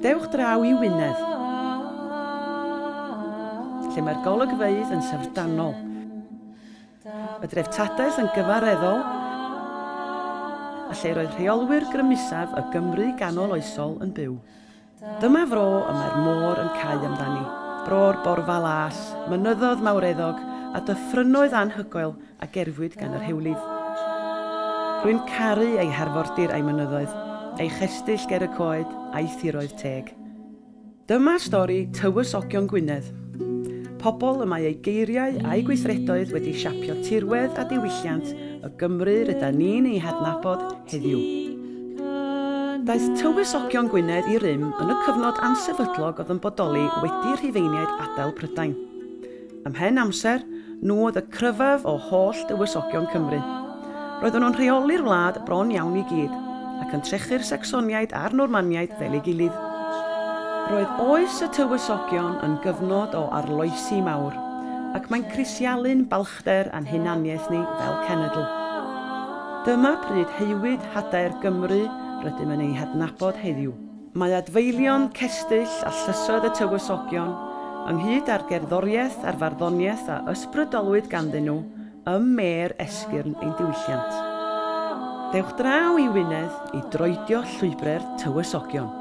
Dewch draw I Wynedd, lle mae'r golygfeydd yn syfrdanol. Y dreftadaeth yn gyfareddol, a lle roedd rheolwyr grymusaf y Gymru ganol oesol yn byw. Dyma fro y mae'r môr yn cau amdani. Bro'r borfa las, mynyddodd mawreddog a dyffrynoedd anhygoel a gerfwyd gan yr hewlydd. Rwy'n caru ei harfordir a'i mynyddoedd, ei chestyll ger y coed a'i thiroedd teg. Dyma stori Tywysogion Gwynedd. Pobl y mae ei geiriau a'i gweithredoedd wedi siapio tirwedd a diwylliant y Gymru rydyn ni'n ei hadnabod heddiw. Daeth Tywysogion Gwynedd I rym yn y cyfnod ansefydlog oedd yn bodoli wedi Rhufeiniaid adael Prydain. Ymhen amser, nhw oedd y cryfaf o holl Tywysogion Cymru. Roedden nhw'n rheoli'r wlad bron iawn I gyd, ac yn trechu'r Sacsoniaid a'r Normaniaid fel ei gilydd. Roedd oes y Tywysogion yn gyfnod o arloesi mawr, ac mae'n crisialu'n balchder a'n hunaniaeth ni fel cenedl. Dyma pryd heiwyd hadair Gymru rydym yn ei hadnabod heddiw. Mae adfeilion cestyll a llysod y Tywysogion, ynghyd â'r gerddoriaeth a'r farddoniaeth a ysbrydolwyd ganddyn nhw, ym mer esgyrn ein diwylliant. Dewch draw I Wynedd I droedio llwybre'r Tywysogion.